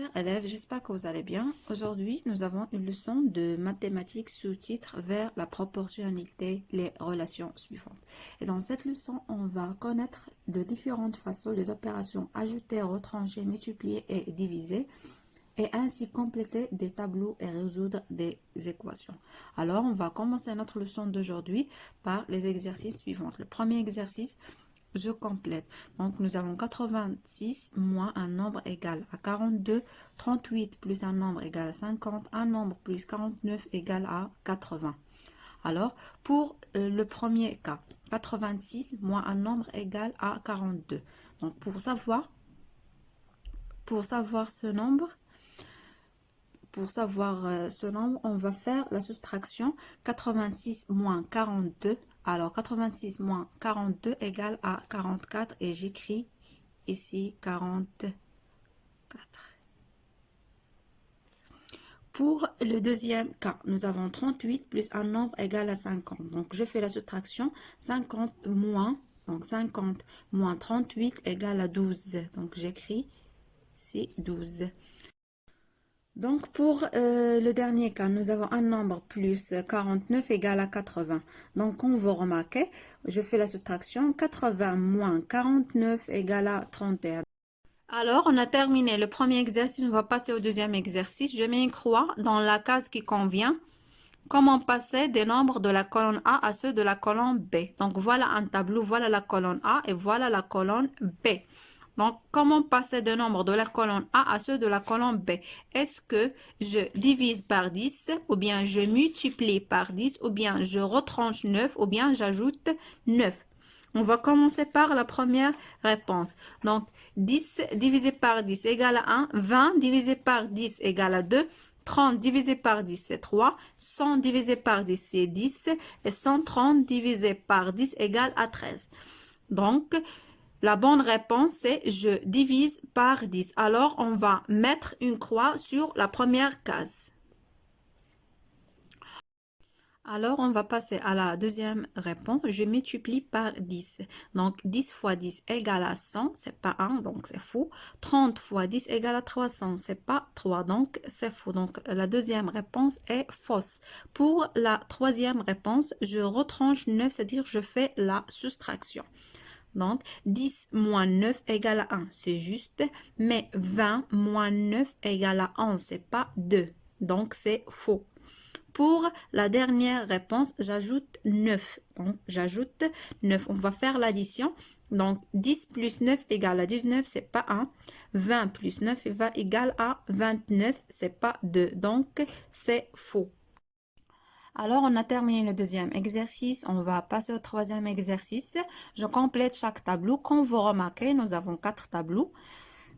Chers élèves, j'espère que vous allez bien. Aujourd'hui, nous avons une leçon de mathématiques sous-titre vers la proportionnalité, les relations suivantes. Et dans cette leçon, on va connaître de différentes façons les opérations ajouter, retrancher, multiplier et diviser, et ainsi compléter des tableaux et résoudre des équations. Alors, on va commencer notre leçon d'aujourd'hui par les exercices suivants. Le premier exercice, je complète. Donc, nous avons 86 moins un nombre égal à 42, 38 plus un nombre égal à 50, un nombre plus 49 égal à 80. Alors, pour le premier cas, 86 moins un nombre égal à 42. Donc, pour savoir ce nombre, on va faire la soustraction 86 moins 42. Alors, 86 moins 42 égale à 44 et j'écris ici 44. Pour le deuxième cas, nous avons 38 plus un nombre égal à 50. Donc, je fais la soustraction 50 moins 38 égale à 12. Donc, j'écris ici 12. Donc, pour le dernier cas, nous avons un nombre plus 49 égale à 80. Donc, on va remarquer, je fais la soustraction, 80 moins 49 égale à 31. Alors, on a terminé le premier exercice, on va passer au deuxième exercice. Je mets une croix dans la case qui convient. Comment passer des nombres de la colonne A à ceux de la colonne B. Donc, voilà un tableau, voilà la colonne A et voilà la colonne B. Donc, comment passer des nombres de la colonne A à ceux de la colonne B? Est-ce que je divise par 10, ou bien je multiplie par 10, ou bien je retranche 9, ou bien j'ajoute 9? On va commencer par la première réponse. Donc, 10 divisé par 10 égale à 1, 20 divisé par 10 égale à 2, 30 divisé par 10, c'est 3. 100 divisé par 10, c'est 10. Et 130 divisé par 10 égale à 13. Donc, la bonne réponse, c'est je divise par 10. Alors, on va mettre une croix sur la première case. Alors, on va passer à la deuxième réponse. Je multiplie par 10. Donc, 10 fois 10 égale à 100. C'est pas 1, donc c'est faux. 30 fois 10 égale à 300. C'est pas 3, donc c'est faux. Donc, la deuxième réponse est fausse. Pour la troisième réponse, je retranche 9, c'est-à-dire je fais la soustraction. Donc, 10 moins 9 égale à 1, c'est juste. Mais 20 moins 9 égale à 11, c'est pas 2. Donc, c'est faux. Pour la dernière réponse, j'ajoute 9. Donc, j'ajoute 9. On va faire l'addition. Donc, 10 plus 9 égale à 19, c'est pas 1. 20 plus 9 va égale à 29, c'est pas 2. Donc, c'est faux. Alors, on a terminé le deuxième exercice. On va passer au troisième exercice. Je complète chaque tableau. Comme vous remarquez, nous avons 4 tableaux.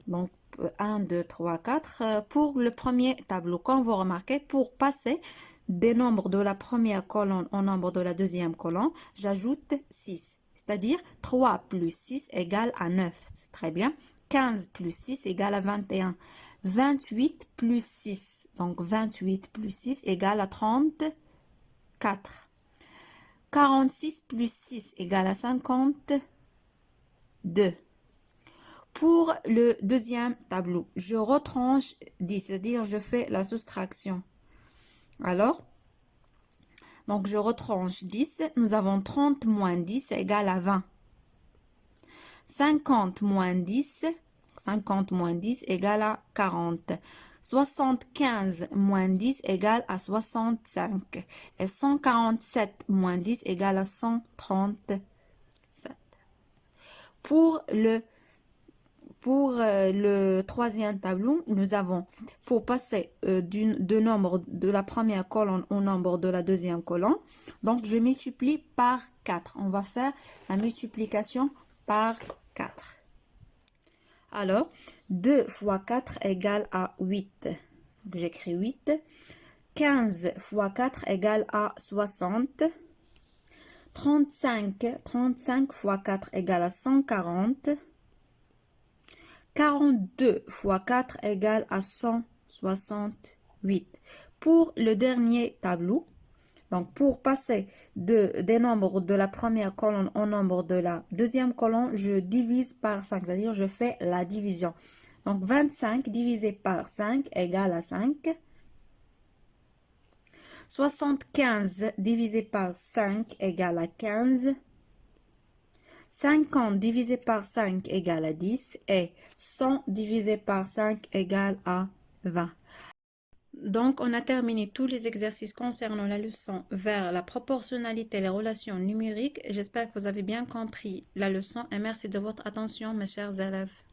Donc, 1, 2, 3, 4. Pour le premier tableau, comme vous remarquez, pour passer des nombres de la première colonne au nombre de la deuxième colonne, j'ajoute 6. C'est-à-dire 3 plus 6 égale à 9. C'est très bien. 15 plus 6 égale à 21. 28 plus 6. Donc, 28 plus 6 égale à 34. 46 plus 6 égale à 52. Pour le deuxième tableau, je retranche 10, c'est-à-dire je fais la soustraction. Alors, donc je retranche 10, nous avons 30 moins 10 égale à 20. 50 moins 10 égale à 40. 75 moins 10 égale à 65. Et 147 moins 10 égale à 137. Pour le troisième tableau, nous avons, pour passer de nombre de la première colonne au nombre de la deuxième colonne, donc je multiplie par 4. On va faire la multiplication par 4. Alors, 2 fois 4 égale à 8. J'écris 8. 15 fois 4 égale à 60. 35 fois 4 égale à 140. 42 fois 4 égale à 168. Pour le dernier tableau, donc pour passer des nombres de la première colonne au nombre de la deuxième colonne, je divise par 5, c'est-à-dire je fais la division. Donc 25 divisé par 5 égale à 5. 75 divisé par 5 égale à 15. 50 divisé par 5 égale à 10 et 100 divisé par 5 égale à 20. Donc, on a terminé tous les exercices concernant la leçon vers la proportionnalité et les relations numériques. J'espère que vous avez bien compris la leçon et merci de votre attention, mes chers élèves.